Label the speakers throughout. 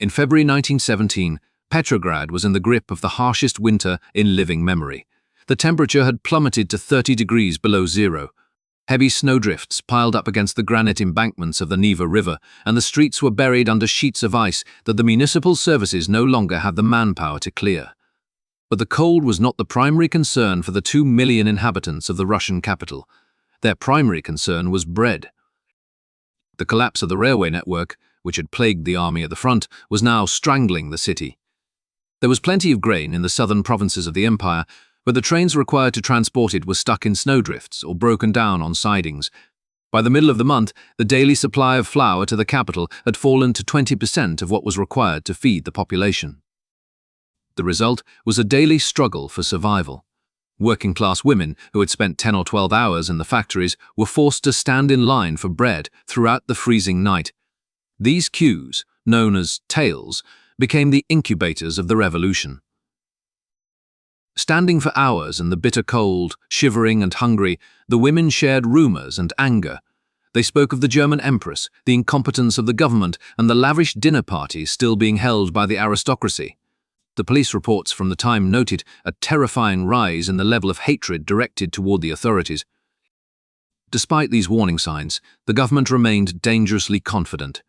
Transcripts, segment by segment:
Speaker 1: In February 1917, Petrograd was in the grip of the harshest winter in living memory. The temperature had plummeted to 30 degrees below zero. Heavy snowdrifts piled up against the granite embankments of the Neva River, and the streets were buried under sheets of ice that the municipal services no longer had the manpower to clear. But the cold was not the primary concern for the 2 million inhabitants of the Russian capital. Their primary concern was bread. The collapse of the railway network, which had plagued the army at the front, was now strangling the city. There was plenty of grain in the southern provinces of the empire, but the trains required to transport it were stuck in snowdrifts or broken down on sidings. By the middle of the month, the daily supply of flour to the capital had fallen to 20% of what was required to feed the population. The result was a daily struggle for survival. Working-class women who had spent 10 or 12 hours in the factories were forced to stand in line for bread throughout the freezing night. These queues, known as tails, became the incubators of the revolution. Standing for hours in the bitter cold, shivering and hungry, the women shared rumors and anger. They spoke of the German empress, the incompetence of the government, and the lavish dinner parties still being held by the aristocracy. The police reports from the time noted a terrifying rise in the level of hatred directed toward the authorities. Despite these warning signs, the government remained dangerously confident.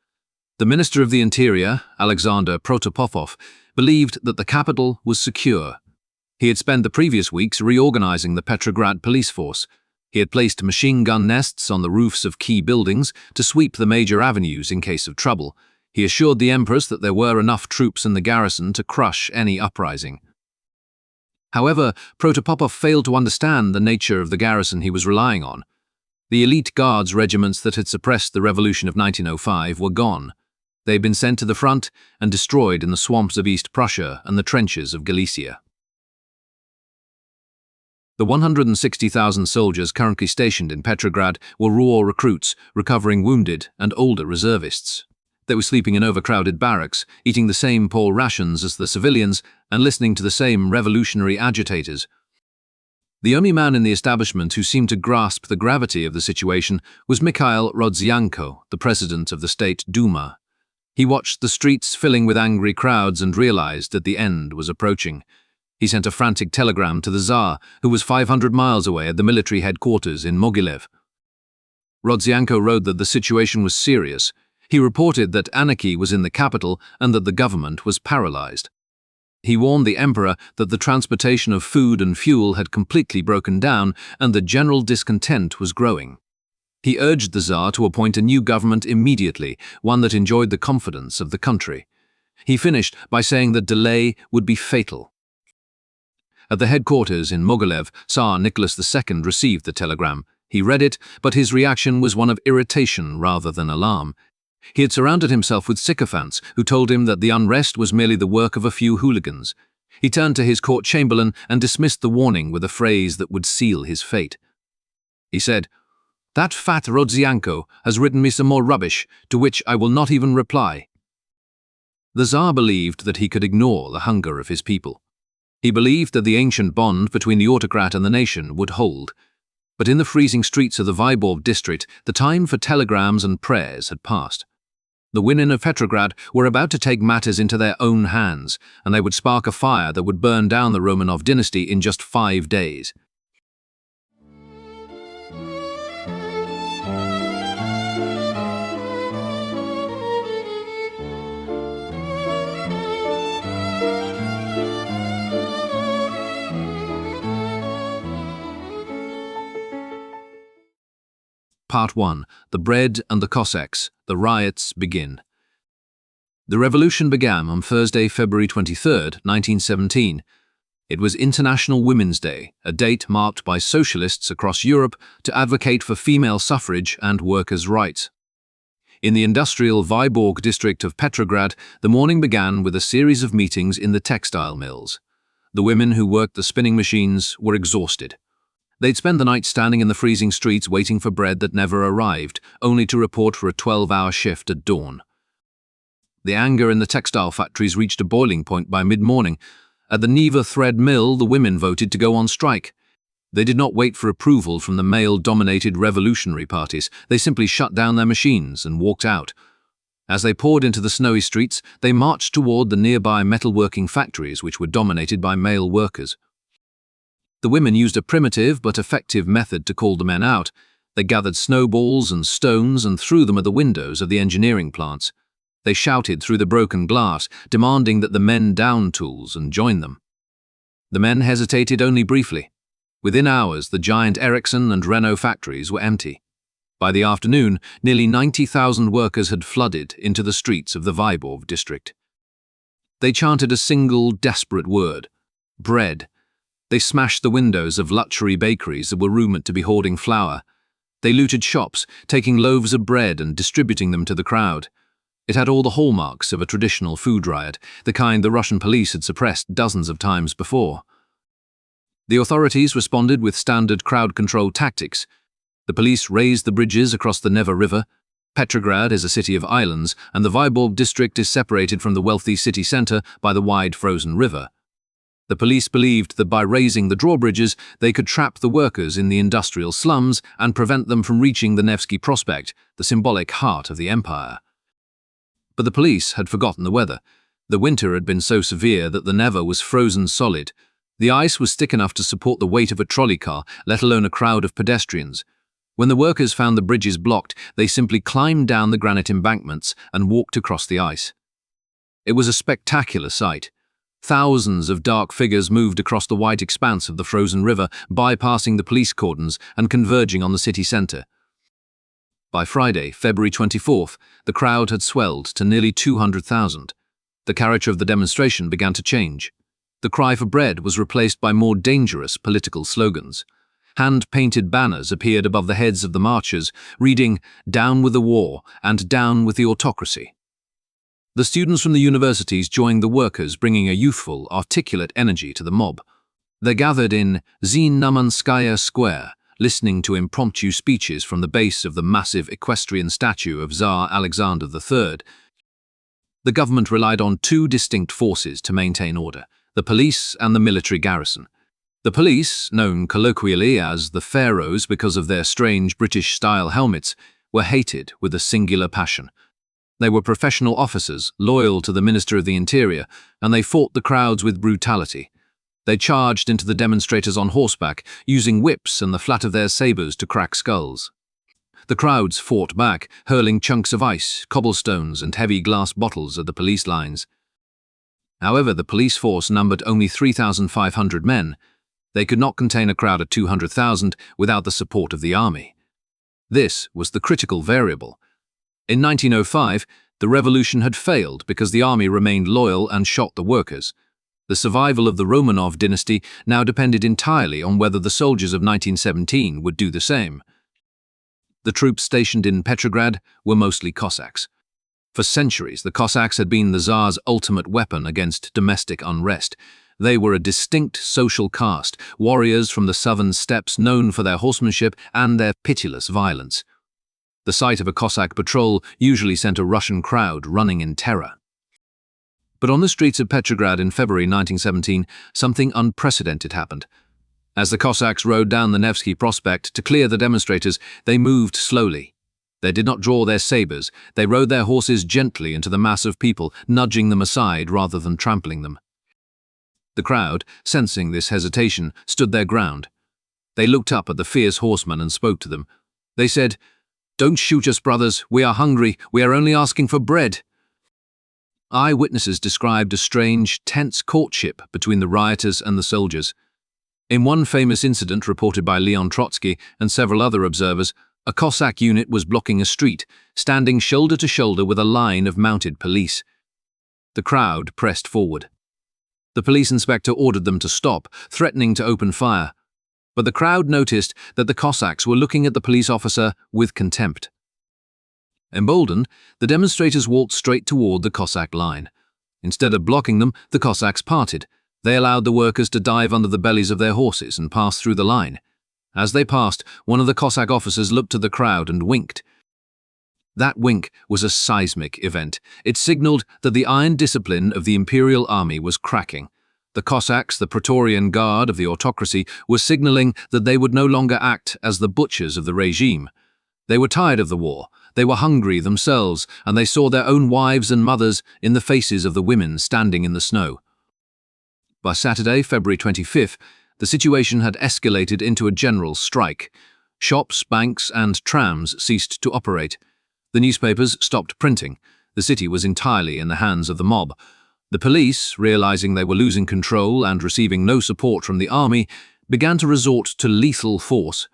Speaker 1: The Minister of the Interior, Alexander Protopopov, believed that the capital was secure. He had spent the previous weeks reorganizing the Petrograd police force. He had placed machine gun nests on the roofs of key buildings to sweep the major avenues in case of trouble. He assured the Empress that there were enough troops in the garrison to crush any uprising. However, Protopopov failed to understand the nature of the garrison he was relying on. The elite guards regiments that had suppressed the revolution of 1905 were gone. They had been sent to the front and destroyed in the swamps of East Prussia and the trenches of Galicia. The 160,000 soldiers currently stationed in Petrograd were raw recruits, recovering wounded and older reservists. They were sleeping in overcrowded barracks, eating the same poor rations as the civilians, and listening to the same revolutionary agitators. The only man in the establishment who seemed to grasp the gravity of the situation was Mikhail Rodzianko, the president of the State Duma. He watched the streets filling with angry crowds and realized that the end was approaching. He sent a frantic telegram to the Tsar, who was 500 miles away at the military headquarters in Mogilev. Rodzianko wrote that the situation was serious. He reported that anarchy was in the capital and that the government was paralyzed. He warned the emperor that the transportation of food and fuel had completely broken down and that general discontent was growing. He urged the Tsar to appoint a new government immediately, one that enjoyed the confidence of the country. He finished by saying that delay would be fatal. At the headquarters in Mogilev, Tsar Nicholas II received the telegram. He read it, but his reaction was one of irritation rather than alarm. He had surrounded himself with sycophants who told him that the unrest was merely the work of a few hooligans. He turned to his court chamberlain and dismissed the warning with a phrase that would seal his fate. He said, "That fat Rodzianko has written me some more rubbish, to which I will not even reply." The Tsar believed that he could ignore the hunger of his people. He believed that the ancient bond between the autocrat and the nation would hold. But in the freezing streets of the Vyborg district, the time for telegrams and prayers had passed. The women of Petrograd were about to take matters into their own hands, and they would spark a fire that would burn down the Romanov dynasty in just 5 days. Part 1. The Bread and the Cossacks. The riots begin. The revolution began on Thursday, February 23, 1917. It was International Women's Day, a date marked by socialists across Europe to advocate for female suffrage and workers' rights. In the industrial Vyborg district of Petrograd, the morning began with a series of meetings in the textile mills. The women who worked the spinning machines were exhausted. They'd spend the night standing in the freezing streets waiting for bread that never arrived, only to report for a 12-hour shift at dawn. The anger in the textile factories reached a boiling point by mid-morning. At the Neva thread mill, the women voted to go on strike. They did not wait for approval from the male-dominated revolutionary parties. They simply shut down their machines and walked out. As they poured into the snowy streets, they marched toward the nearby metalworking factories which were dominated by male workers. The women used a primitive but effective method to call the men out. They gathered snowballs and stones and threw them at the windows of the engineering plants. They shouted through the broken glass, demanding that the men down tools and join them. The men hesitated only briefly. Within hours, the giant Ericsson and Renault factories were empty. By the afternoon, nearly 90,000 workers had flooded into the streets of the Vyborg district. They chanted a single, desperate word: bread. They smashed the windows of luxury bakeries that were rumored to be hoarding flour. They looted shops, taking loaves of bread and distributing them to the crowd. It had all the hallmarks of a traditional food riot, the kind the Russian police had suppressed dozens of times before. The authorities responded with standard crowd control tactics. The police raised the bridges across the Neva River. Petrograd is a city of islands, and the Vyborg district is separated from the wealthy city center by the wide frozen river. The police believed that by raising the drawbridges, they could trap the workers in the industrial slums and prevent them from reaching the Nevsky Prospect, the symbolic heart of the empire. But the police had forgotten the weather. The winter had been so severe that the Neva was frozen solid. The ice was thick enough to support the weight of a trolley car, let alone a crowd of pedestrians. When the workers found the bridges blocked, they simply climbed down the granite embankments and walked across the ice. It was a spectacular sight. Thousands of dark figures moved across the white expanse of the frozen river, bypassing the police cordons and converging on the city center. By Friday, February 24th, the crowd had swelled to nearly 200,000. The character of the demonstration began to change. The cry for bread was replaced by more dangerous political slogans. Hand-painted banners appeared above the heads of the marchers, reading, "Down with the war" and "Down with the autocracy." The students from the universities joined the workers, bringing a youthful, articulate energy to the mob. They gathered in Znamenskaya Square, listening to impromptu speeches from the base of the massive equestrian statue of Tsar Alexander III. The government relied on two distinct forces to maintain order: the police and the military garrison. The police, known colloquially as the Pharaohs because of their strange British-style helmets, were hated with a singular passion. They were professional officers, loyal to the Minister of the Interior, and they fought the crowds with brutality. They charged into the demonstrators on horseback, using whips and the flat of their sabers to crack skulls. The crowds fought back, hurling chunks of ice, cobblestones, and heavy glass bottles at the police lines. However, the police force numbered only 3,500 men. They could not contain a crowd of 200,000 without the support of the army. This was the critical variable. In 1905, the revolution had failed because the army remained loyal and shot the workers. The survival of the Romanov dynasty now depended entirely on whether the soldiers of 1917 would do the same. The troops stationed in Petrograd were mostly Cossacks. For centuries, the Cossacks had been the Tsar's ultimate weapon against domestic unrest. They were a distinct social caste, warriors from the southern steppes known for their horsemanship and their pitiless violence. The sight of a Cossack patrol usually sent a Russian crowd running in terror. But on the streets of Petrograd in February 1917, something unprecedented happened. As the Cossacks rode down the Nevsky Prospect to clear the demonstrators, they moved slowly. They did not draw their sabers. They rode their horses gently into the mass of people, nudging them aside rather than trampling them. The crowd, sensing this hesitation, stood their ground. They looked up at the fierce horsemen and spoke to them. They said, "Don't shoot us, brothers. We are hungry. We are only asking for bread." Eyewitnesses described a strange, tense courtship between the rioters and the soldiers. In one famous incident reported by Leon Trotsky and several other observers, a Cossack unit was blocking a street, standing shoulder to shoulder with a line of mounted police. The crowd pressed forward. The police inspector ordered them to stop, threatening to open fire. But the crowd noticed that the Cossacks were looking at the police officer with contempt. Emboldened, the demonstrators walked straight toward the Cossack line. Instead of blocking them, the Cossacks parted. They allowed the workers to dive under the bellies of their horses and pass through the line. As they passed, one of the Cossack officers looked at the crowd and winked. That wink was a seismic event. It signaled that the iron discipline of the imperial army was cracking. The Cossacks, the Praetorian Guard of the autocracy, were signaling that they would no longer act as the butchers of the regime. They were tired of the war. They were hungry themselves, and they saw their own wives and mothers in the faces of the women standing in the snow. By Saturday, February 25th, the situation had escalated into a general strike. Shops, banks, and trams ceased to operate. The newspapers stopped printing. The city was entirely in the hands of the mob. The police, realizing they were losing control and receiving no support from the army, began to resort to lethal force.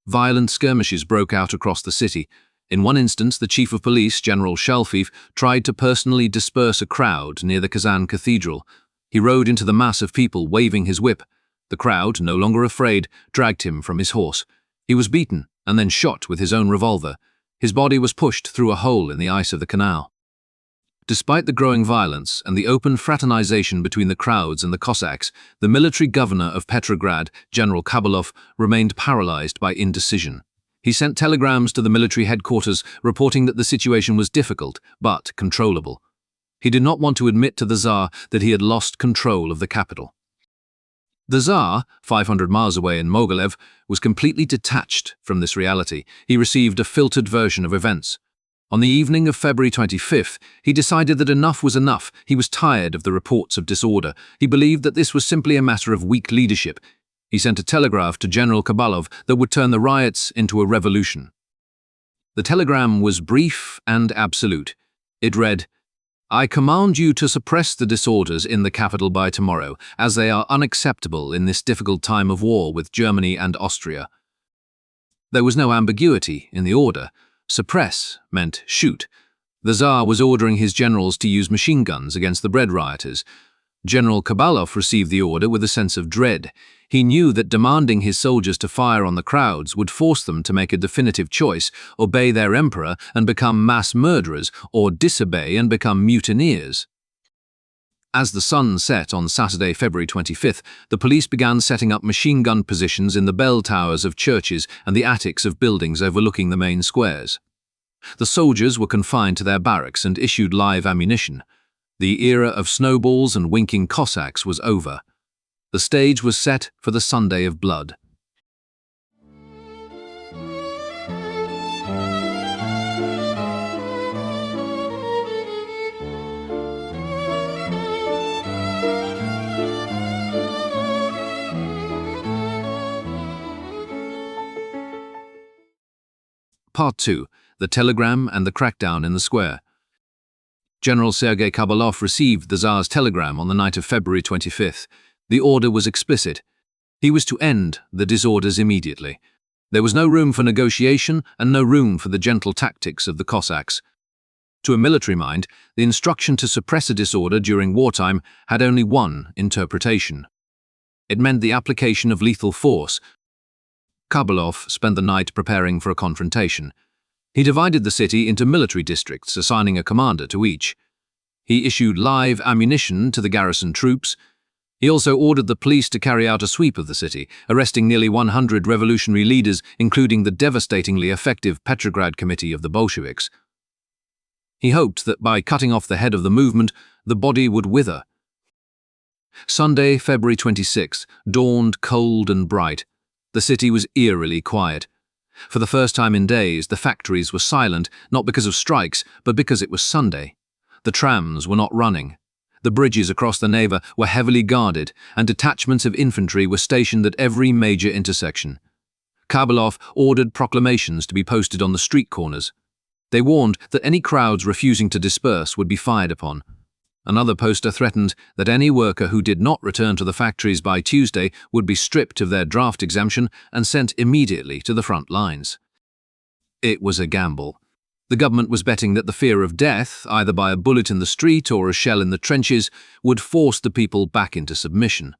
Speaker 1: Violent skirmishes broke out across the city. In one instance, the chief of police, General Shalfiv, tried to personally disperse a crowd near the Kazan Cathedral. He rode into the mass of people waving his whip. The crowd, no longer afraid, dragged him from his horse. He was beaten and then shot with his own revolver. His body was pushed through a hole in the ice of the canal. Despite the growing violence and the open fraternization between the crowds and the Cossacks, the military governor of Petrograd, General Kabalov, remained paralyzed by indecision. He sent telegrams to the military headquarters reporting that the situation was difficult but controllable. He did not want to admit to the Tsar that he had lost control of the capital. The Tsar, 500 miles away in Mogilev, was completely detached from this reality. He received a filtered version of events. On the evening of February 25th, he decided that enough was enough. He was tired of the reports of disorder. He believed that this was simply a matter of weak leadership. He sent a telegraph to General Kabalov that would turn the riots into a revolution. The telegram was brief and absolute. It read, "I command you to suppress the disorders in the capital by tomorrow, as they are unacceptable in this difficult time of war with Germany and Austria." There was no ambiguity in the order. Suppress meant shoot. The Tsar was ordering his generals to use machine guns against the bread rioters. General Kabalov received the order with a sense of dread. He knew that demanding his soldiers to fire on the crowds would force them to make a definitive choice: obey their emperor and become mass murderers, or disobey and become mutineers. As the sun set on Saturday, February 25th, the police began setting up machine gun positions in the bell towers of churches and the attics of buildings overlooking the main squares. The soldiers were confined to their barracks and issued live ammunition. The era of snowballs and winking Cossacks was over. The stage was set for the Sunday of Blood. Part 2. The Telegram and the Crackdown in the Square. General Sergei Kabalov received the Tsar's telegram on the night of February 25th. The order was explicit. He was to end the disorders immediately. There was no room for negotiation and no room for the gentle tactics of the Cossacks. To a military mind, the instruction to suppress a disorder during wartime had only one interpretation. It meant the application of lethal force. Kabalov spent the night preparing for a confrontation. He divided the city into military districts, assigning a commander to each. He issued live ammunition to the garrison troops. He also ordered the police to carry out a sweep of the city, arresting nearly 100 revolutionary leaders, including the devastatingly effective Petrograd Committee of the Bolsheviks. He hoped that by cutting off the head of the movement, the body would wither. Sunday, February 26th, dawned cold and bright. The city was eerily quiet. For the first time in days, the factories were silent, not because of strikes, but because it was Sunday. The trams were not running. The bridges across the Neva were heavily guarded, and detachments of infantry were stationed at every major intersection. Kabalov ordered proclamations to be posted on the street corners. They warned that any crowds refusing to disperse would be fired upon. Another poster threatened that any worker who did not return to the factories by Tuesday would be stripped of their draft exemption and sent immediately to the front lines. It was a gamble. The government was betting that the fear of death, either by a bullet in the street or a shell in the trenches, would force the people back into submission.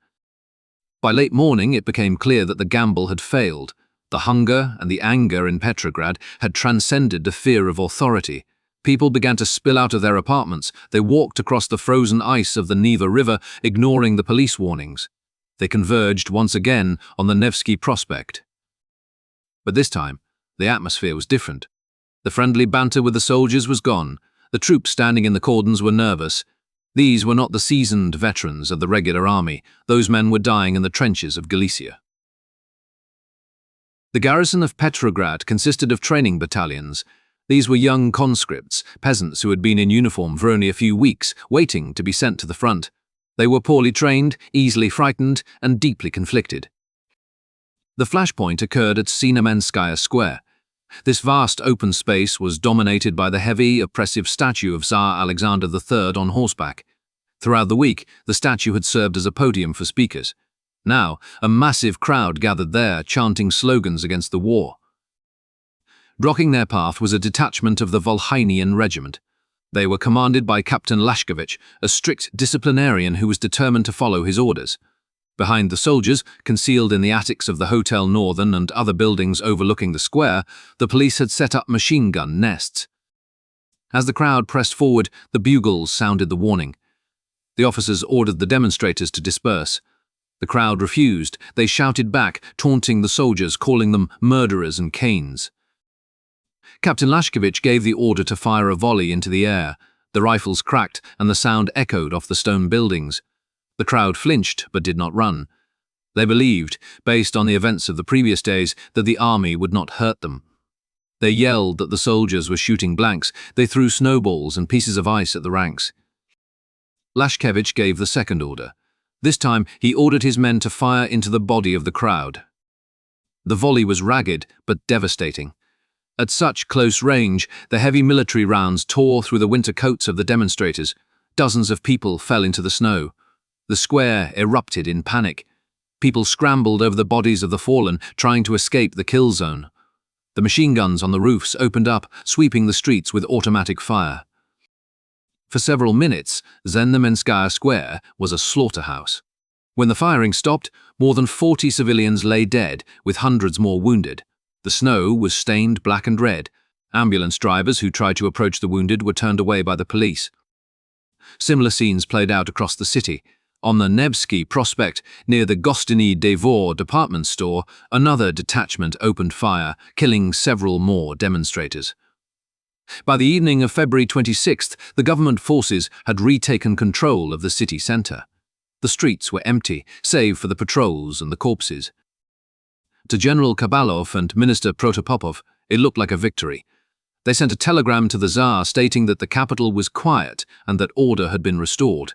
Speaker 1: By late morning, it became clear that the gamble had failed. The hunger and the anger in Petrograd had transcended the fear of authority. People began to spill out of their apartments. They walked across the frozen ice of the Neva River, ignoring the police warnings. They converged once again on the Nevsky Prospect. But this time, the atmosphere was different. The friendly banter with the soldiers was gone. The troops standing in the cordons were nervous. These were not the seasoned veterans of the regular army. Those men were dying in the trenches of Galicia. The garrison of Petrograd consisted of training battalions. These were young conscripts, peasants who had been in uniform for only a few weeks, waiting to be sent to the front. They were poorly trained, easily frightened, and deeply conflicted. The flashpoint occurred at Znamenskaya Square. This vast open space was dominated by the heavy, oppressive statue of Tsar Alexander III on horseback. Throughout the week, the statue had served as a podium for speakers. Now, a massive crowd gathered there, chanting slogans against the war. Blocking their path was a detachment of the Volhynian Regiment. They were commanded by Captain Lashkevich, a strict disciplinarian who was determined to follow his orders. Behind the soldiers, concealed in the attics of the Hotel Northern and other buildings overlooking the square, the police had set up machine gun nests. As the crowd pressed forward, the bugles sounded the warning. The officers ordered the demonstrators to disperse. The crowd refused. They shouted back, taunting the soldiers, calling them murderers and Cains. Captain Lashkevich gave the order to fire a volley into the air. The rifles cracked, and the sound echoed off the stone buildings. The crowd flinched, but did not run. They believed, based on the events of the previous days, that the army would not hurt them. They yelled that the soldiers were shooting blanks. They threw snowballs and pieces of ice at the ranks. Lashkevich gave the second order. This time, he ordered his men to fire into the body of the crowd. The volley was ragged, but devastating. At such close range, the heavy military rounds tore through the winter coats of the demonstrators. Dozens of people fell into the snow. The square erupted in panic. People scrambled over the bodies of the fallen, trying to escape the kill zone. The machine guns on the roofs opened up, sweeping the streets with automatic fire. For several minutes, Znamenskaya Square was a slaughterhouse. When the firing stopped, more than 40 civilians lay dead, with hundreds more wounded. The snow was stained black and red. Ambulance drivers who tried to approach the wounded were turned away by the police. Similar scenes played out across the city. On the Nevsky Prospect, near the Gostiny Dvor department store, another detachment opened fire, killing several more demonstrators. By the evening of February 26th, the government forces had retaken control of the city centre. The streets were empty, save for the patrols and the corpses. To General Kabalov and Minister Protopopov, it looked like a victory. They sent a telegram to the Tsar stating that the capital was quiet and that order had been restored.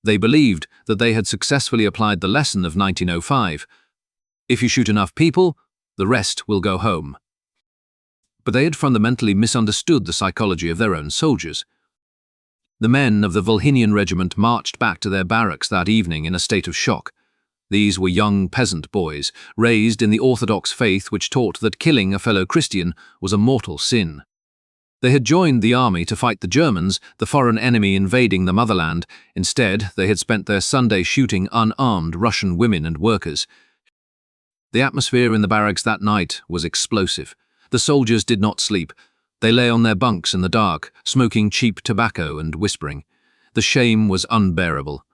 Speaker 1: They believed that they had successfully applied the lesson of 1905. If you shoot enough people, the rest will go home. But they had fundamentally misunderstood the psychology of their own soldiers. The men of the Volhynian Regiment marched back to their barracks that evening in a state of shock. These were young peasant boys, raised in the Orthodox faith which taught that killing a fellow Christian was a mortal sin. They had joined the army to fight the Germans, the foreign enemy invading the motherland. Instead, they had spent their Sunday shooting unarmed Russian women and workers. The atmosphere in the barracks that night was explosive. The soldiers did not sleep. They lay on their bunks in the dark, smoking cheap tobacco and whispering. The shame was unbearable.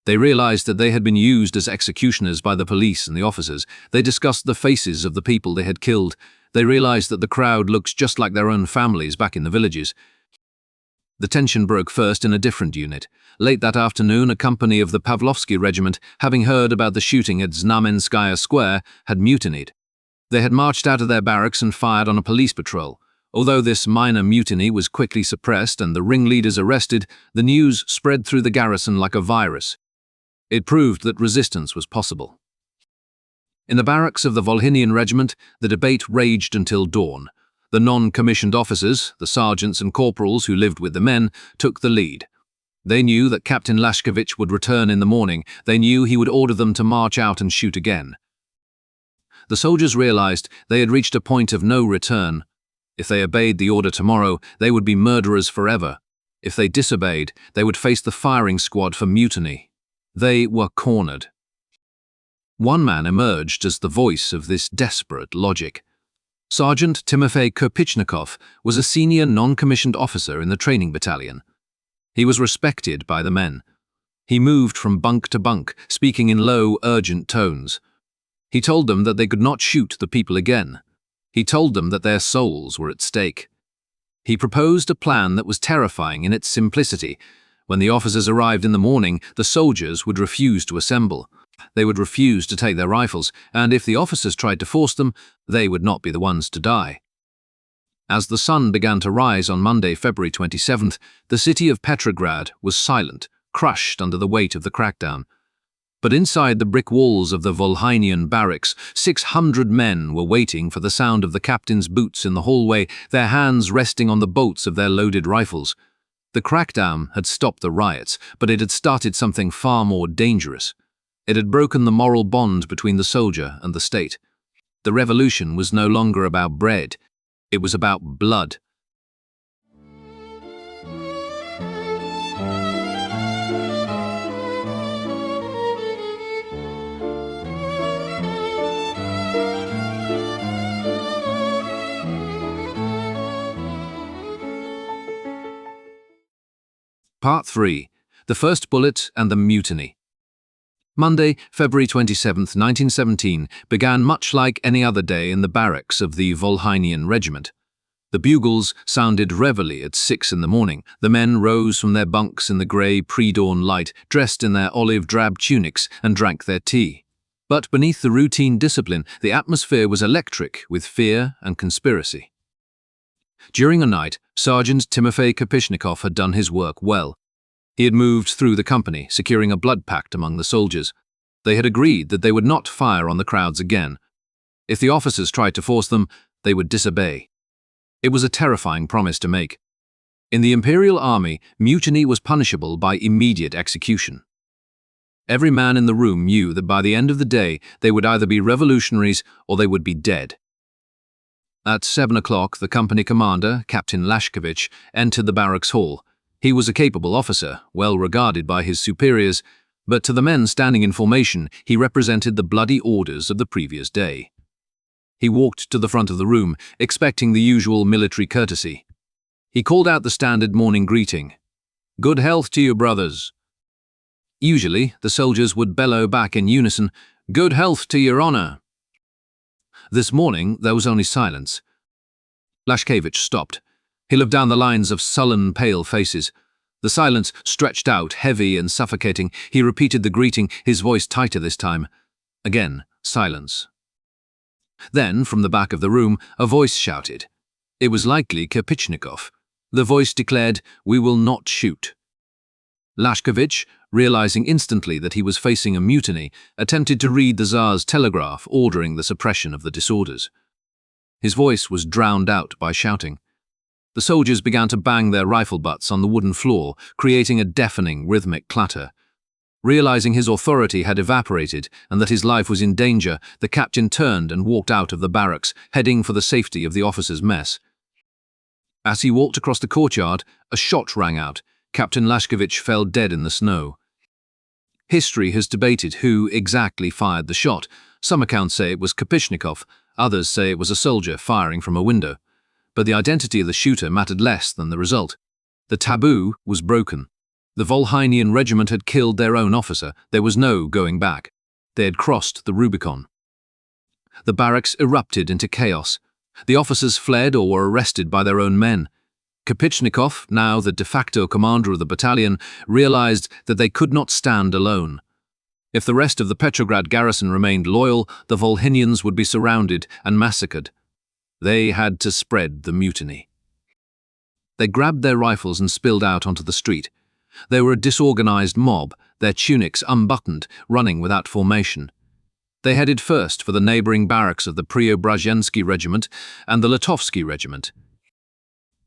Speaker 1: They realized that they had been used as executioners by the police and the officers. They discussed the faces of the people they had killed. They realized that the crowd looked just like their own families back in the villages. The tension broke first in a different unit. Late that afternoon, a company of the Pavlovsky Regiment, having heard about the shooting at Znamenskaya Square, had mutinied. They had marched out of their barracks and fired on a police patrol. Although this minor mutiny was quickly suppressed and the ringleaders arrested, the news spread through the garrison like a virus. It proved that resistance was possible. In the barracks of the Volhynian Regiment, the debate raged until dawn. The non-commissioned officers, the sergeants and corporals who lived with the men, took the lead. They knew that Captain Lashkevich would return in the morning. They knew he would order them to march out and shoot again. The soldiers realized they had reached a point of no return. If they obeyed the order tomorrow, they would be murderers forever. If they disobeyed, they would face the firing squad for mutiny. They were cornered. One man emerged as the voice of this desperate logic. Sergeant Kirpichnikov was a senior non-commissioned officer in the training battalion. He was respected by the men. He moved from bunk to bunk, speaking in low, urgent tones. He told them that they could not shoot the people again. He told them that their souls were at stake. He proposed a plan that was terrifying in its simplicity. When the officers arrived in the morning, the soldiers would refuse to assemble. They would refuse to take their rifles, and if the officers tried to force them, they would not be the ones to die. As the sun began to rise on Monday, February 27th, the city of Petrograd was silent, crushed under the weight of the crackdown. But inside the brick walls of the Volhynian barracks, 600 men were waiting for the sound of the captain's boots in the hallway, their hands resting on the bolts of their loaded rifles. The crackdown had stopped the riots, but it had started something far more dangerous. It had broken the moral bond between the soldier and the state. The revolution was no longer about bread. It was about blood. Part 3. The First Bullet and the Mutiny. Monday, February 27, 1917, began much like any other day in the barracks of the Volhynian Regiment. The bugles sounded reveille at 6 in the morning. The men rose from their bunks in the grey pre-dawn light, dressed in their olive-drab tunics, and drank their tea. But beneath the routine discipline, the atmosphere was electric with fear and conspiracy. During a night, Sergeant Kirpichnikov had done his work well. He had moved through the company, securing a blood pact among the soldiers. They had agreed that they would not fire on the crowds again. If the officers tried to force them, they would disobey. It was a terrifying promise to make. In the Imperial Army, mutiny was punishable by immediate execution. Every man in the room knew that by the end of the day, they would either be revolutionaries or they would be dead. At 7 o'clock, the company commander, Captain Lashkevich, entered the barracks hall. He was a capable officer, well regarded by his superiors, but to the men standing in formation, he represented the bloody orders of the previous day. He walked to the front of the room, expecting the usual military courtesy. He called out the standard morning greeting, "Good health to you, brothers." Usually, the soldiers would bellow back in unison, "Good health to your honor." This morning, there was only silence. Lashkevich stopped. He looked down the lines of sullen, pale faces. The silence stretched out, heavy and suffocating. He repeated the greeting, his voice tighter this time. Again, silence. Then, from the back of the room, a voice shouted. It was likely Kirpichnikov. The voice declared, "We will not shoot." Lashkevich, realizing instantly that he was facing a mutiny, attempted to read the Tsar's telegraph ordering the suppression of the disorders. His voice was drowned out by shouting. The soldiers began to bang their rifle butts on the wooden floor, creating a deafening, rhythmic clatter. Realizing his authority had evaporated and that his life was in danger, the captain turned and walked out of the barracks, heading for the safety of the officers' mess. As he walked across the courtyard, a shot rang out. Captain Lashkevich fell dead in the snow. History has debated who exactly fired the shot. Some accounts say it was Kirpichnikov, others say it was a soldier firing from a window. But the identity of the shooter mattered less than the result. The taboo was broken. The Volhynian Regiment had killed their own officer. There was no going back. They had crossed the Rubicon. The barracks erupted into chaos. The officers fled or were arrested by their own men. Kirpichnikov, now the de facto commander of the battalion, realized that they could not stand alone. If the rest of the Petrograd garrison remained loyal, the Volhynians would be surrounded and massacred. They had to spread the mutiny. They grabbed their rifles and spilled out onto the street. They were a disorganized mob, their tunics unbuttoned, running without formation. They headed first for the neighboring barracks of the Preobrazhensky Regiment and the Litovsky Regiment.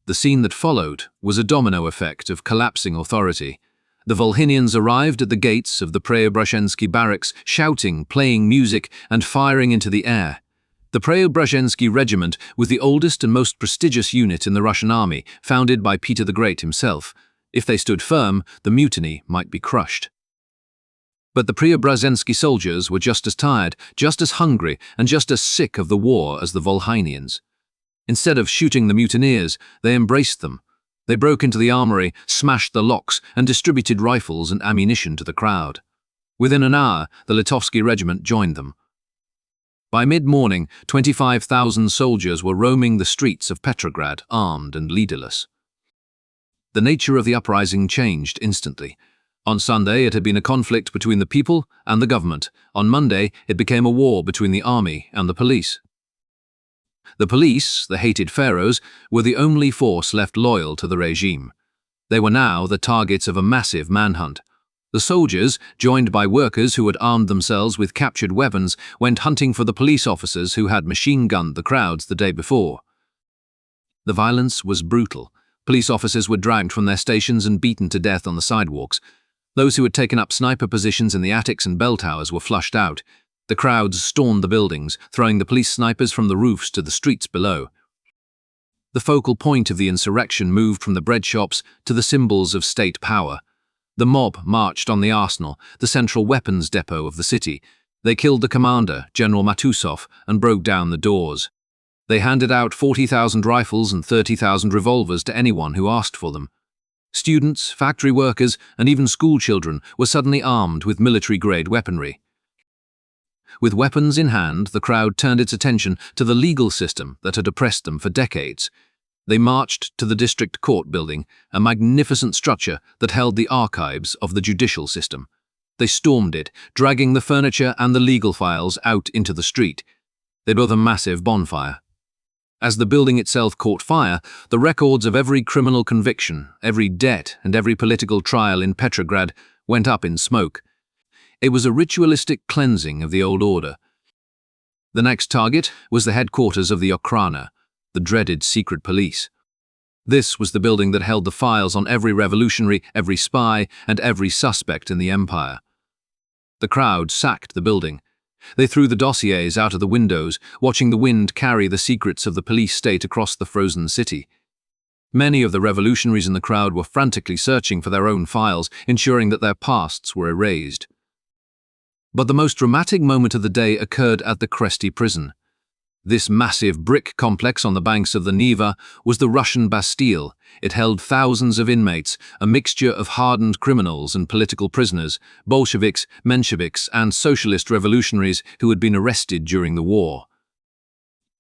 Speaker 1: The scene that followed was a domino effect of collapsing authority. The Volhynians arrived at the gates of the Preobrazhensky barracks, shouting, playing music, and firing into the air. The Preobrazhensky Regiment was the oldest and most prestigious unit in the Russian army, founded by Peter the Great himself. If they stood firm, the mutiny might be crushed. But the Preobrazhensky soldiers were just as tired, just as hungry, and just as sick of the war as the Volhynians. Instead of shooting the mutineers, they embraced them. They broke into the armory, smashed the locks, and distributed rifles and ammunition to the crowd. Within an hour, the Litovsky Regiment joined them. By mid-morning, 25,000 soldiers were roaming the streets of Petrograd, armed and leaderless. The nature of the uprising changed instantly. On Sunday, it had been a conflict between the people and the government. On Monday, it became a war between the army and the police. The police, the hated pharaohs, were the only force left loyal to the regime. They were now the targets of a massive manhunt. The soldiers, joined by workers who had armed themselves with captured weapons, went hunting for the police officers who had machine-gunned the crowds the day before. The violence was brutal. Police officers were dragged from their stations and beaten to death on the sidewalks. Those who had taken up sniper positions in the attics and bell towers were flushed out. The crowds stormed the buildings, throwing the police snipers from the roofs to the streets below. The focal point of the insurrection moved from the bread shops to the symbols of state power. The mob marched on the arsenal, the central weapons depot of the city. They killed the commander, General Matusov, and broke down the doors. They handed out 40,000 rifles and 30,000 revolvers to anyone who asked for them. Students, factory workers, and even school children were suddenly armed with military-grade weaponry. With weapons in hand, the crowd turned its attention to the legal system that had oppressed them for decades. They marched to the district court building, a magnificent structure that held the archives of the judicial system. They stormed it, dragging the furniture and the legal files out into the street. They built a massive bonfire. As the building itself caught fire, the records of every criminal conviction, every debt, and every political trial in Petrograd went up in smoke. It was a ritualistic cleansing of the old order. The next target was the headquarters of the Okhrana, the dreaded secret police. This was the building that held the files on every revolutionary, every spy, and every suspect in the empire. The crowd sacked the building. They threw the dossiers out of the windows, watching the wind carry the secrets of the police state across the frozen city. Many of the revolutionaries in the crowd were frantically searching for their own files, ensuring that their pasts were erased. But the most dramatic moment of the day occurred at the Kresty prison. This massive brick complex on the banks of the Neva was the Russian Bastille. It held thousands of inmates, a mixture of hardened criminals and political prisoners, Bolsheviks, Mensheviks, and socialist revolutionaries who had been arrested during the war.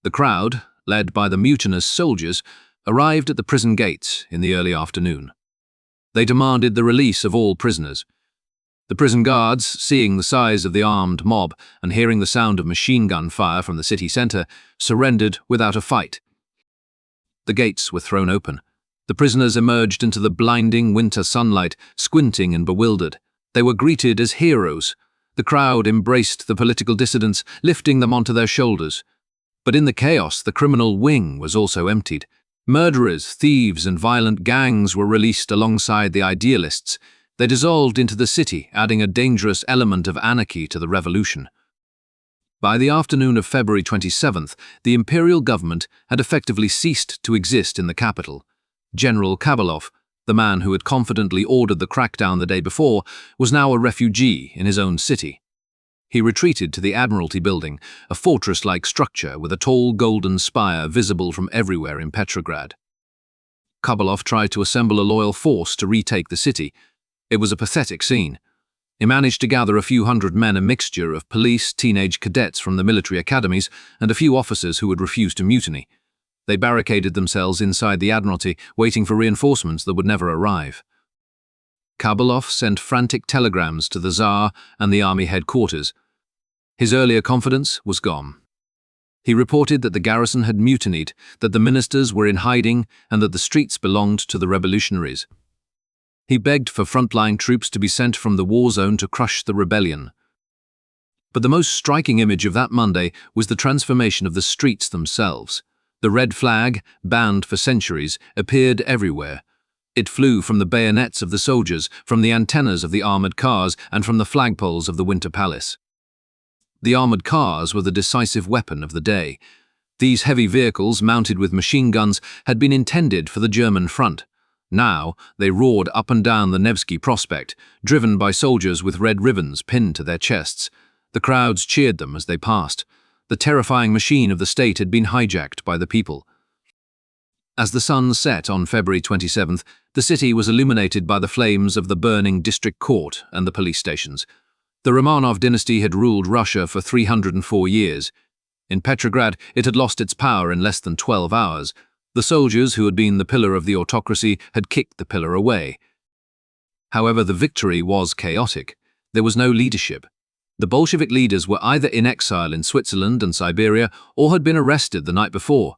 Speaker 1: The crowd, led by the mutinous soldiers, arrived at the prison gates in the early afternoon. They demanded the release of all prisoners. The prison guards, seeing the size of the armed mob and hearing the sound of machine gun fire from the city center, surrendered without a fight. The gates were thrown open. The prisoners emerged into the blinding winter sunlight, squinting and bewildered. They were greeted as heroes. The crowd embraced the political dissidents, lifting them onto their shoulders. But in the chaos, the criminal wing was also emptied. Murderers, thieves, and violent gangs were released alongside the idealists. They dissolved into the city, adding a dangerous element of anarchy to the revolution. By the afternoon of February 27th, the imperial government had effectively ceased to exist in the capital. General Khabalov, the man who had confidently ordered the crackdown the day before, was now a refugee in his own city. He retreated to the Admiralty building, a fortress-like structure with a tall golden spire visible from everywhere in Petrograd. Khabalov tried to assemble a loyal force to retake the city. It was a pathetic scene. He managed to gather a few hundred men, a mixture of police, teenage cadets from the military academies, and a few officers who had refused to mutiny. They barricaded themselves inside the Admiralty, waiting for reinforcements that would never arrive. Khabalov sent frantic telegrams to the Tsar and the army headquarters. His earlier confidence was gone. He reported that the garrison had mutinied, that the ministers were in hiding, and that the streets belonged to the revolutionaries. He begged for frontline troops to be sent from the war zone to crush the rebellion. But the most striking image of that Monday was the transformation of the streets themselves. The red flag, banned for centuries, appeared everywhere. It flew from the bayonets of the soldiers, from the antennas of the armored cars, and from the flagpoles of the Winter Palace. The armored cars were the decisive weapon of the day. These heavy vehicles, mounted with machine guns, had been intended for the German front. Now, they roared up and down the Nevsky Prospect, driven by soldiers with red ribbons pinned to their chests. The crowds cheered them as they passed. The terrifying machine of the state had been hijacked by the people. As the sun set on February 27th, the city was illuminated by the flames of the burning district court and the police stations. The Romanov dynasty had ruled Russia for 304 years. In Petrograd, it had lost its power in less than 12 hours. The soldiers who had been the pillar of the autocracy had kicked the pillar away. However, the victory was chaotic. There was no leadership. The Bolshevik leaders were either in exile in Switzerland and Siberia or had been arrested the night before.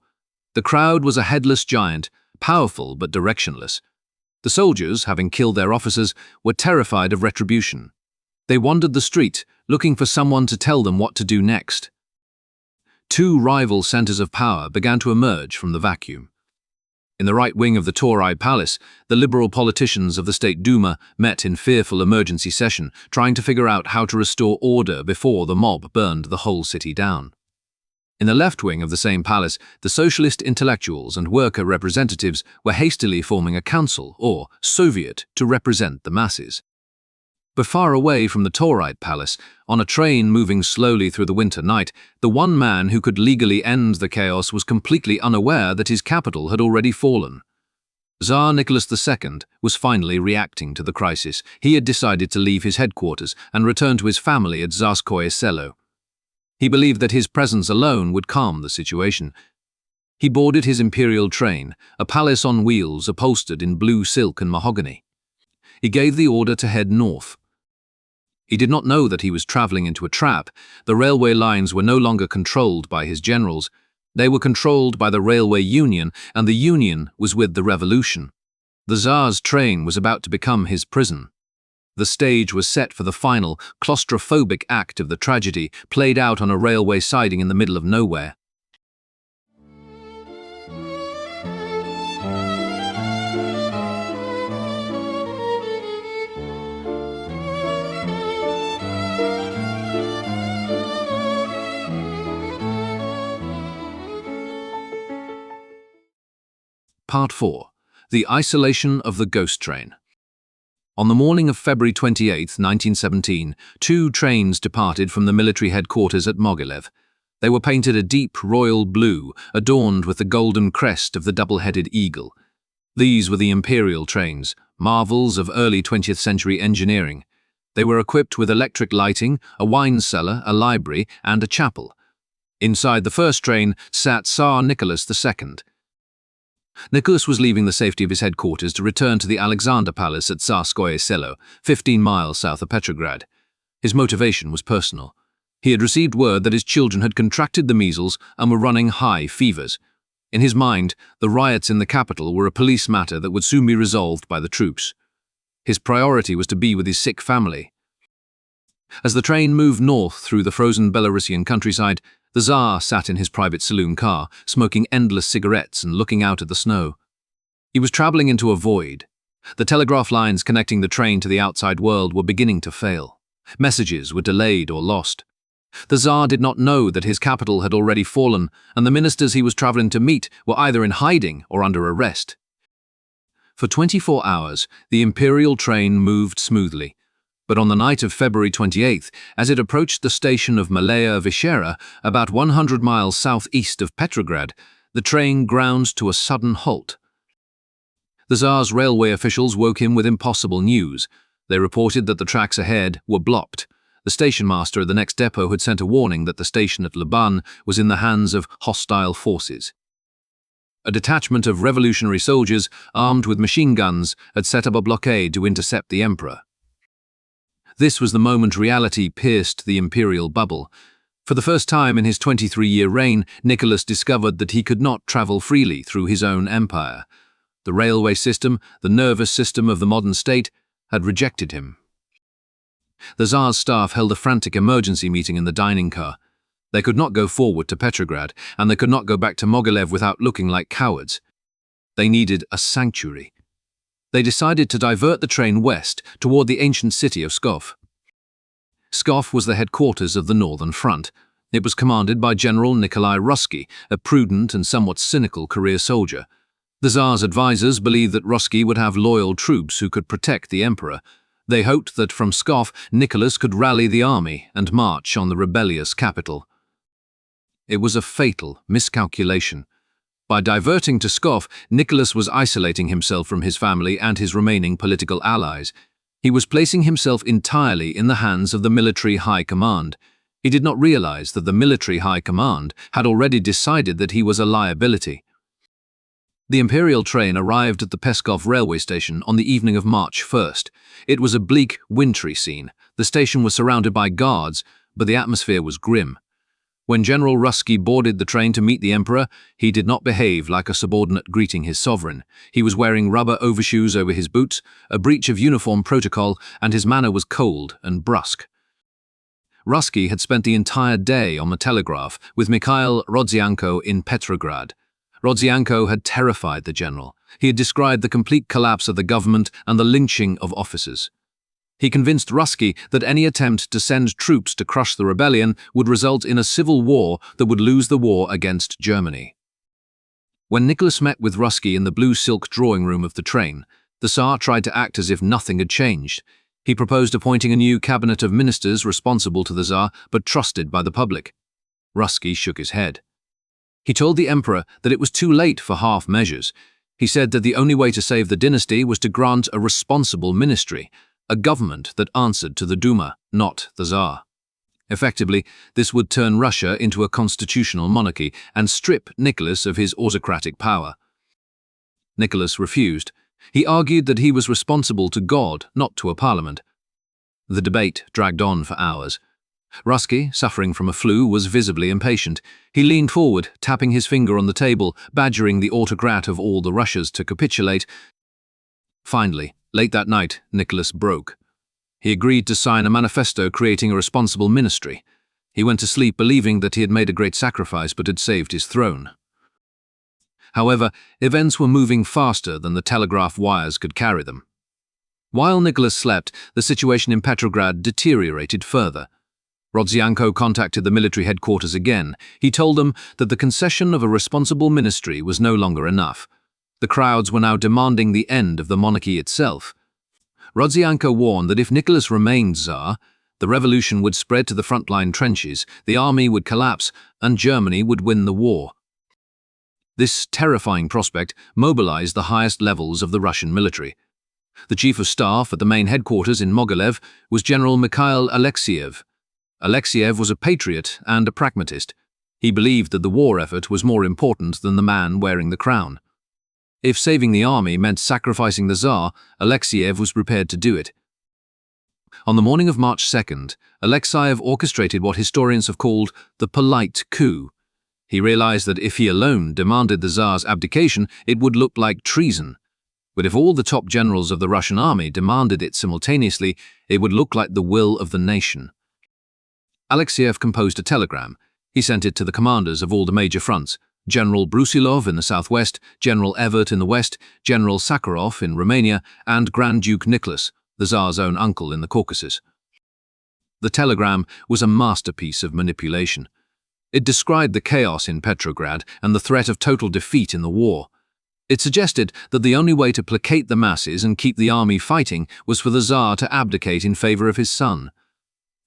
Speaker 1: The crowd was a headless giant, powerful but directionless. The soldiers, having killed their officers, were terrified of retribution. They wandered the street, looking for someone to tell them what to do next. Two rival centers of power began to emerge from the vacuum. In the right wing of the Tauride Palace, the liberal politicians of the State Duma met in fearful emergency session, trying to figure out how to restore order before the mob burned the whole city down. In the left wing of the same palace, the socialist intellectuals and worker representatives were hastily forming a council, or Soviet, to represent the masses. But far away from the Tauride Palace, on a train moving slowly through the winter night, the one man who could legally end the chaos was completely unaware that his capital had already fallen. Tsar Nicholas II was finally reacting to the crisis. He had decided to leave his headquarters and return to his family at Tsarskoye Selo. He believed that his presence alone would calm the situation. He boarded his imperial train, a palace on wheels upholstered in blue silk and mahogany. He gave the order to head north. He did not know that he was traveling into a trap. The railway lines were no longer controlled by his generals. They were controlled by the railway union, and the union was with the revolution. The Tsar's train was about to become his prison. The stage was set for the final, claustrophobic act of the tragedy, played out on a railway siding in the middle of nowhere. Part 4. The Isolation of the Ghost Train. On the morning of February 28, 1917, two trains departed from the military headquarters at Mogilev. They were painted a deep royal blue, adorned with the golden crest of the double-headed eagle. These were the imperial trains, marvels of early 20th century engineering. They were equipped with electric lighting, a wine cellar, a library, and a chapel. Inside the first train sat Tsar Nicholas II. Nicholas was leaving the safety of his headquarters to return to the Alexander Palace at Tsarskoye Selo, 15 miles south of Petrograd. His motivation was personal. He had received word that his children had contracted the measles and were running high fevers. In his mind, the riots in the capital were a police matter that would soon be resolved by the troops. His priority was to be with his sick family. As the train moved north through the frozen Belarusian countryside, the Tsar sat in his private saloon car, smoking endless cigarettes and looking out at the snow. He was traveling into a void. The telegraph lines connecting the train to the outside world were beginning to fail. Messages were delayed or lost. The Tsar did not know that his capital had already fallen, and the ministers he was traveling to meet were either in hiding or under arrest. For 24 hours, the imperial train moved smoothly. But on the night of February 28th, as it approached the station of Malaya Vishera, about 100 miles southeast of Petrograd, the train ground to a sudden halt. The Tsar's railway officials woke him with impossible news. They reported that the tracks ahead were blocked. The station master at the next depot had sent a warning that the station at Luban was in the hands of hostile forces. A detachment of revolutionary soldiers, armed with machine guns, had set up a blockade to intercept the emperor. This was the moment reality pierced the imperial bubble. For the first time in his 23-year reign, Nicholas discovered that he could not travel freely through his own empire. The railway system, the nervous system of the modern state, had rejected him. The Tsar's staff held a frantic emergency meeting in the dining car. They could not go forward to Petrograd, and they could not go back to Mogilev without looking like cowards. They needed a sanctuary. They decided to divert the train west toward the ancient city of Pskov. Pskov was the headquarters of the Northern Front. It was commanded by General Nikolai Russky, a prudent and somewhat cynical career soldier. The Tsar's advisors believed that Russky would have loyal troops who could protect the emperor. They hoped that from Pskov, Nicholas could rally the army and march on the rebellious capital. It was a fatal miscalculation. By diverting to Pskov, Nicholas was isolating himself from his family and his remaining political allies. He was placing himself entirely in the hands of the military high command. He did not realize that the military high command had already decided that he was a liability. The imperial train arrived at the Pskov railway station on the evening of March 1st. It was a bleak, wintry scene. The station was surrounded by guards, but the atmosphere was grim. When General Ruski boarded the train to meet the emperor, he did not behave like a subordinate greeting his sovereign. He was wearing rubber overshoes over his boots, a breach of uniform protocol, and his manner was cold and brusque. Ruski had spent the entire day on the telegraph with Mikhail Rodzianko in Petrograd. Rodzianko had terrified the general. He had described the complete collapse of the government and the lynching of officers. He convinced Ruski that any attempt to send troops to crush the rebellion would result in a civil war that would lose the war against Germany. When Nicholas met with Ruski in the blue silk drawing room of the train, the Tsar tried to act as if nothing had changed. He proposed appointing a new cabinet of ministers responsible to the Tsar but trusted by the public. Ruski shook his head. He told the emperor that it was too late for half measures. He said that the only way to save the dynasty was to grant a responsible ministry, a government that answered to the Duma, not the Tsar. Effectively, this would turn Russia into a constitutional monarchy and strip Nicholas of his autocratic power. Nicholas refused. He argued that he was responsible to God, not to a parliament. The debate dragged on for hours. Ruski, suffering from a flu, was visibly impatient. He leaned forward, tapping his finger on the table, badgering the autocrat of all the Russias to capitulate. Finally, late that night, Nicholas broke. He agreed to sign a manifesto creating a responsible ministry. He went to sleep believing that he had made a great sacrifice but had saved his throne. However, events were moving faster than the telegraph wires could carry them. While Nicholas slept, the situation in Petrograd deteriorated further. Rodzianko contacted the military headquarters again. He told them that the concession of a responsible ministry was no longer enough. The crowds were now demanding the end of the monarchy itself. Rodzianko warned that if Nicholas remained Tsar, the revolution would spread to the frontline trenches, the army would collapse, and Germany would win the war. This terrifying prospect mobilized the highest levels of the Russian military. The chief of staff at the main headquarters in Mogilev was General Mikhail Alexeyev. Alexeyev was a patriot and a pragmatist. He believed that the war effort was more important than the man wearing the crown. If saving the army meant sacrificing the Tsar, Alexeyev was prepared to do it. On the morning of March 2nd, Alexeyev orchestrated what historians have called the polite coup. He realized that if he alone demanded the Tsar's abdication, it would look like treason. But if all the top generals of the Russian army demanded it simultaneously, it would look like the will of the nation. Alexeyev composed a telegram. He sent it to the commanders of all the major fronts: General Brusilov in the southwest, General Evert in the west, General Sakharov in Romania, and Grand Duke Nicholas, the Tsar's own uncle, in the Caucasus. The telegram was a masterpiece of manipulation. It described the chaos in Petrograd and the threat of total defeat in the war. It suggested that the only way to placate the masses and keep the army fighting was for the Tsar to abdicate in favor of his son.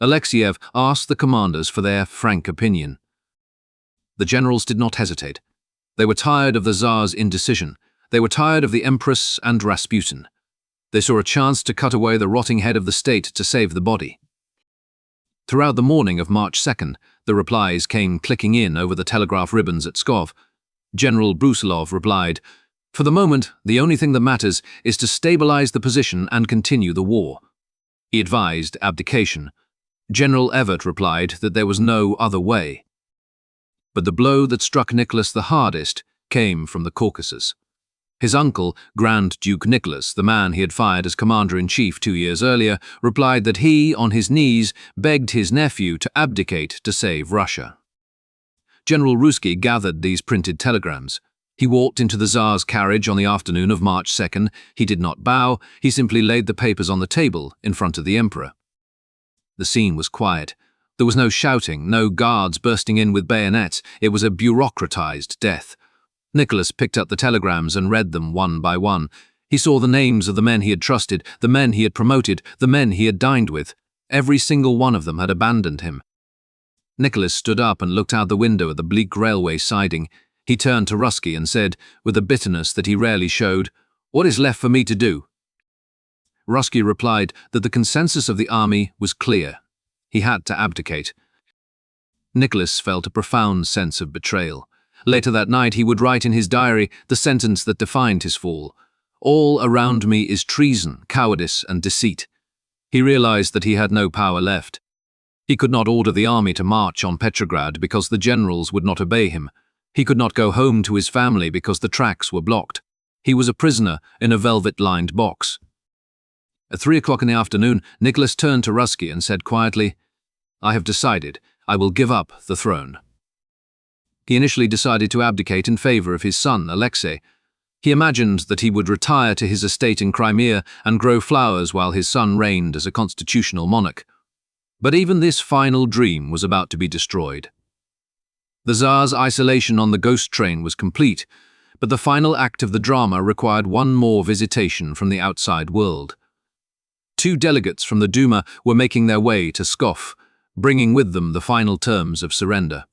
Speaker 1: Alexeyev asked the commanders for their frank opinion. The generals did not hesitate. They were tired of the Tsar's indecision. They were tired of the Empress and Rasputin. They saw a chance to cut away the rotting head of the state to save the body. Throughout the morning of March 2nd, the replies came clicking in over the telegraph ribbons at Pskov. General Brusilov replied, "For the moment, the only thing that matters is to stabilize the position and continue the war." He advised abdication. General Evert replied that there was no other way. But the blow that struck Nicholas the hardest came from the Caucasus. His uncle, Grand Duke Nicholas, the man he had fired as commander-in-chief 2 years earlier, replied that he, on his knees, begged his nephew to abdicate to save Russia. General Ruski gathered these printed telegrams. He walked into the Tsar's carriage on the afternoon of March 2nd. He did not bow, he simply laid the papers on the table in front of the emperor. The scene was quiet. There was no shouting, no guards bursting in with bayonets. It was a bureaucratized death. Nicholas picked up the telegrams and read them one by one. He saw the names of the men he had trusted, the men he had promoted, the men he had dined with. Every single one of them had abandoned him. Nicholas stood up and looked out the window at the bleak railway siding. He turned to Ruski and said, with a bitterness that he rarely showed, "What is left for me to do?" Ruski replied that the consensus of the army was clear. He had to abdicate. Nicholas felt a profound sense of betrayal. Later that night, he would write in his diary the sentence that defined his fall: "All around me is treason, cowardice, and deceit." He realized that he had no power left. He could not order the army to march on Petrograd because the generals would not obey him. He could not go home to his family because the tracks were blocked. He was a prisoner in a velvet-lined box. At 3 o'clock in the afternoon, Nicholas turned to Rusky and said quietly, "I have decided. I will give up the throne." He initially decided to abdicate in favor of his son, Alexei. He imagined that he would retire to his estate in Crimea and grow flowers while his son reigned as a constitutional monarch. But even this final dream was about to be destroyed. The Tsar's isolation on the ghost train was complete, but the final act of the drama required one more visitation from the outside world. 2 delegates from the Duma were making their way to Pskov, bringing with them the final terms of surrender.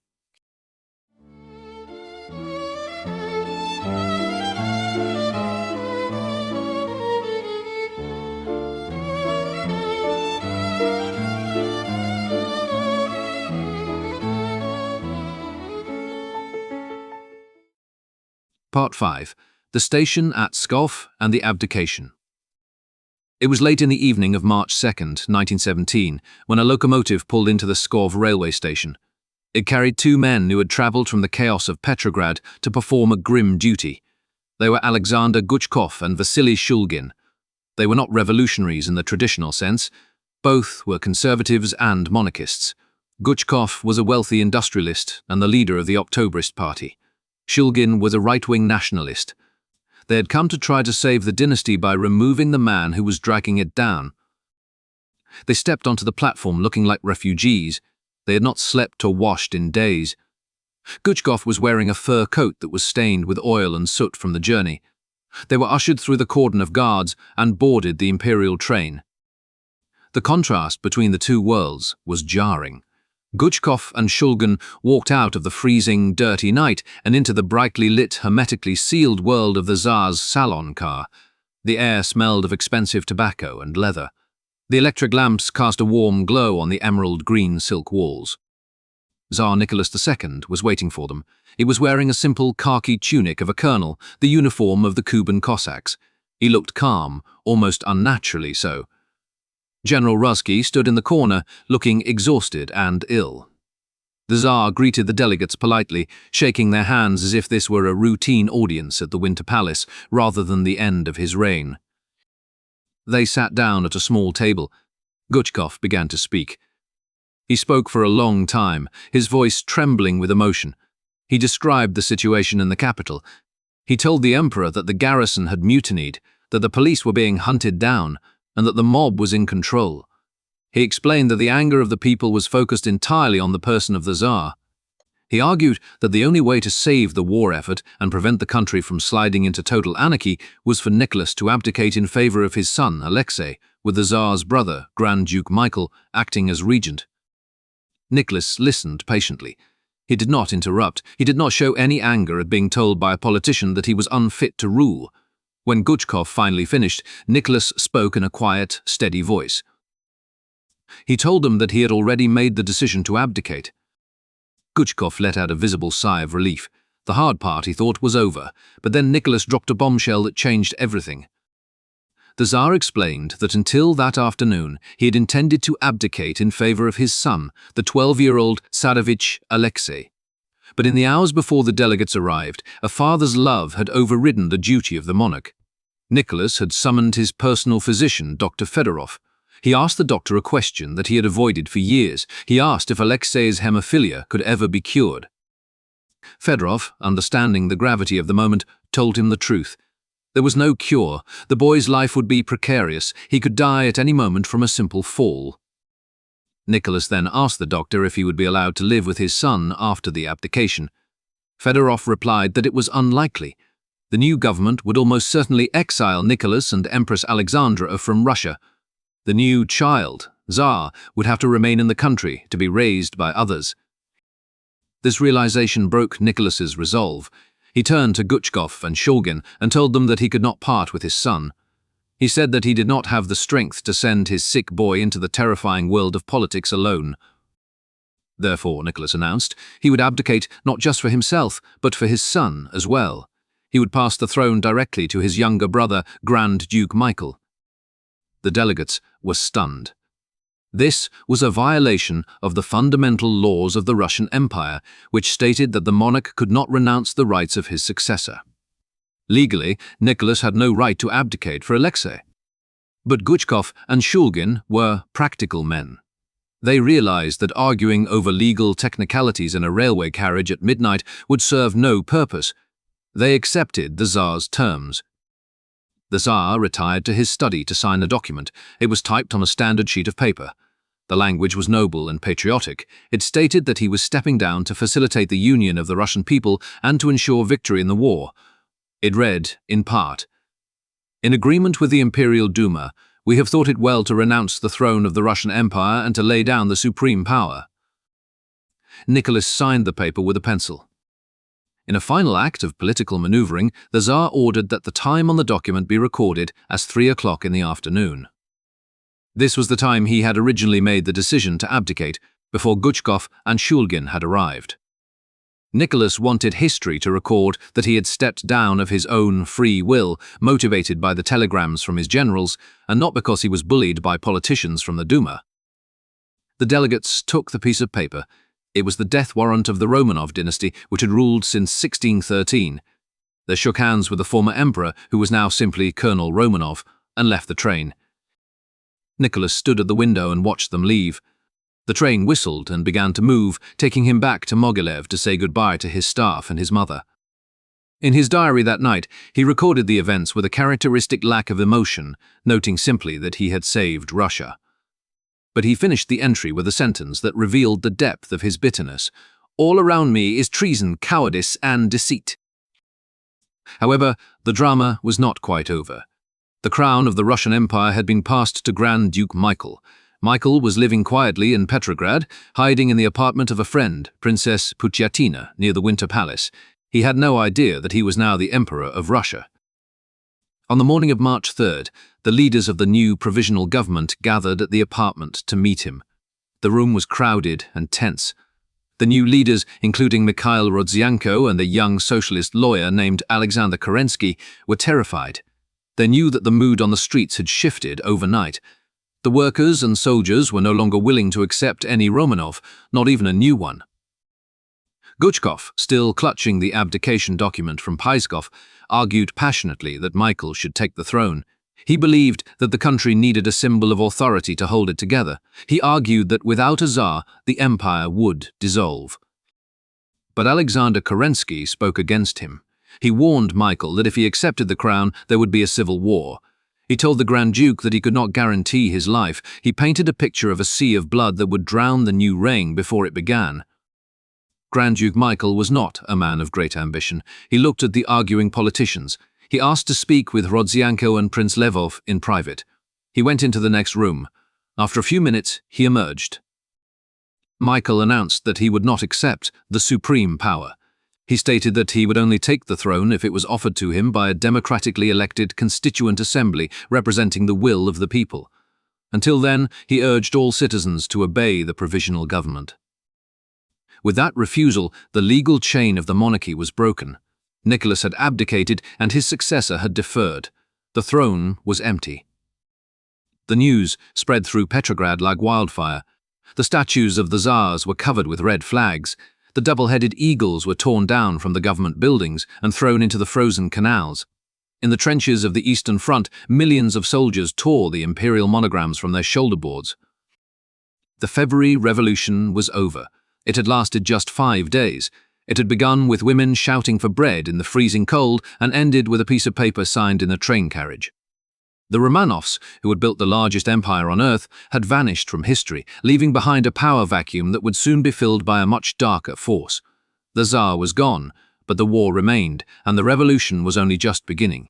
Speaker 1: Part 5. The Station at Pskov and the Abdication. It was late in the evening of March 2nd, 1917, when a locomotive pulled into the Pskov railway station. It carried 2 men who had travelled from the chaos of Petrograd to perform a grim duty. They were Alexander Guchkov and Vasily Shulgin. They were not revolutionaries in the traditional sense. Both were conservatives and monarchists. Guchkov was a wealthy industrialist and the leader of the Octoberist Party. Shulgin was a right-wing nationalist. They had come to try to save the dynasty by removing the man who was dragging it down. They stepped onto the platform looking like refugees. They had not slept or washed in days. Guchkov was wearing a fur coat that was stained with oil and soot from the journey. They were ushered through the cordon of guards and boarded the imperial train. The contrast between the 2 worlds was jarring. Guchkov and Shulgin walked out of the freezing, dirty night and into the brightly lit, hermetically sealed world of the Tsar's salon car. The air smelled of expensive tobacco and leather. The electric lamps cast a warm glow on the emerald-green silk walls. Tsar Nicholas II was waiting for them. He was wearing a simple khaki tunic of a colonel, the uniform of the Kuban Cossacks. He looked calm, almost unnaturally so. General Rusky stood in the corner, looking exhausted and ill. The Tsar greeted the delegates politely, shaking their hands as if this were a routine audience at the Winter Palace rather than the end of his reign. They sat down at a small table. Guchkov began to speak. He spoke for a long time, his voice trembling with emotion. He described the situation in the capital. He told the emperor that the garrison had mutinied, that the police were being hunted down, and that the mob was in control. He explained that the anger of the people was focused entirely on the person of the Tsar. He argued that the only way to save the war effort and prevent the country from sliding into total anarchy was for Nicholas to abdicate in favor of his son, Alexei, with the Tsar's brother, Grand Duke Michael, acting as regent. Nicholas listened patiently. He did not interrupt. He did not show any anger at being told by a politician that he was unfit to rule. When Guchkov finally finished, Nicholas spoke in a quiet, steady voice. He told them that he had already made the decision to abdicate. Guchkov let out a visible sigh of relief. The hard part, he thought, was over, but then Nicholas dropped a bombshell that changed everything. The Tsar explained that until that afternoon he had intended to abdicate in favor of his son, the 12-year-old Tsarevich Alexei. But in the hours before the delegates arrived, a father's love had overridden the duty of the monarch. Nicholas had summoned his personal physician, Dr. Fedorov. He asked the doctor a question that he had avoided for years. He asked if Alexei's hemophilia could ever be cured. Fedorov, understanding the gravity of the moment, told him the truth. There was no cure. The boy's life would be precarious. He could die at any moment from a simple fall. Nicholas then asked the doctor if he would be allowed to live with his son after the abdication. Fedorov replied that it was unlikely. The new government would almost certainly exile Nicholas and Empress Alexandra from Russia. The new child, Tsar, would have to remain in the country to be raised by others. This realization broke Nicholas's resolve. He turned to Guchkov and Shulgin and told them that he could not part with his son. He said that he did not have the strength to send his sick boy into the terrifying world of politics alone. Therefore, Nicholas announced, he would abdicate not just for himself, but for his son as well. He would pass the throne directly to his younger brother, Grand Duke Michael. The delegates were stunned. This was a violation of the fundamental laws of the Russian Empire, which stated that the monarch could not renounce the rights of his successor. Legally, Nicholas had no right to abdicate for Alexei. But Guchkov and Shulgin were practical men. They realized that arguing over legal technicalities in a railway carriage at midnight would serve no purpose. They accepted the Tsar's terms. The Tsar retired to his study to sign a document. It was typed on a standard sheet of paper. The language was noble and patriotic. It stated that he was stepping down to facilitate the union of the Russian people and to ensure victory in the war. It read, in part, "In agreement with the Imperial Duma, we have thought it well to renounce the throne of the Russian Empire and to lay down the supreme power." Nicholas signed the paper with a pencil. In a final act of political maneuvering, the Tsar ordered that the time on the document be recorded as 3 o'clock in the afternoon. This was the time he had originally made the decision to abdicate, before Guchkov and Shulgin had arrived. Nicholas wanted history to record that he had stepped down of his own free will, motivated by the telegrams from his generals, and not because he was bullied by politicians from the Duma. The delegates took the piece of paper. It was the death warrant of the Romanov dynasty, which had ruled since 1613. They shook hands with the former emperor, who was now simply Colonel Romanov, and left the train. Nicholas stood at the window and watched them leave. The train whistled and began to move, taking him back to Mogilev to say goodbye to his staff and his mother. In his diary that night, he recorded the events with a characteristic lack of emotion, noting simply that he had saved Russia. But he finished the entry with a sentence that revealed the depth of his bitterness. "All around me is treason, cowardice, and deceit." However, the drama was not quite over. The crown of the Russian Empire had been passed to Grand Duke Michael. Michael was living quietly in Petrograd, hiding in the apartment of a friend, Princess Puchyatina, near the Winter Palace. He had no idea that he was now the Emperor of Russia. On the morning of March 3rd, the leaders of the new provisional government gathered at the apartment to meet him. The room was crowded and tense. The new leaders, including Mikhail Rodzianko and the young socialist lawyer named Alexander Kerensky, were terrified. They knew that the mood on the streets had shifted overnight. The workers and soldiers were no longer willing to accept any Romanov, not even a new one. Guchkov, still clutching the abdication document from Pskov, argued passionately that Michael should take the throne. He believed that the country needed a symbol of authority to hold it together. He argued that without a Tsar, the empire would dissolve. But Alexander Kerensky spoke against him. He warned Michael that if he accepted the crown, there would be a civil war. He told the Grand Duke that he could not guarantee his life. He painted a picture of a sea of blood that would drown the new reign before it began. Grand Duke Michael was not a man of great ambition. He looked at the arguing politicians. He asked to speak with Rodzianko and Prince Lvov in private. He went into the next room. After a few minutes, he emerged. Michael announced that he would not accept the supreme power. He stated that he would only take the throne if it was offered to him by a democratically elected constituent assembly representing the will of the people. Until then, he urged all citizens to obey the provisional government. With that refusal, the legal chain of the monarchy was broken. Nicholas had abdicated and his successor had deferred. The throne was empty. The news spread through Petrograd like wildfire. The statues of the Tsars were covered with red flags. The double-headed eagles were torn down from the government buildings and thrown into the frozen canals. In the trenches of the Eastern Front, millions of soldiers tore the imperial monograms from their shoulder boards. The February Revolution was over. It had lasted just 5 days. It had begun with women shouting for bread in the freezing cold and ended with a piece of paper signed in a train carriage. The Romanovs, who had built the largest empire on earth, had vanished from history, leaving behind a power vacuum that would soon be filled by a much darker force. The Tsar was gone, but the war remained, and the revolution was only just beginning.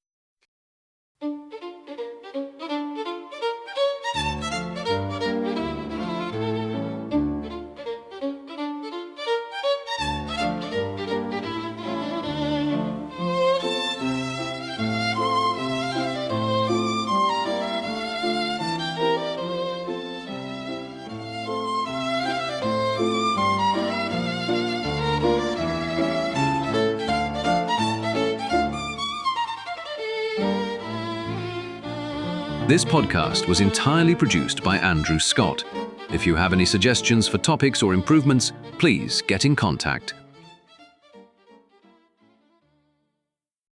Speaker 1: This podcast was entirely produced by Andrew Scott. If you have any suggestions for topics or improvements, please get in contact.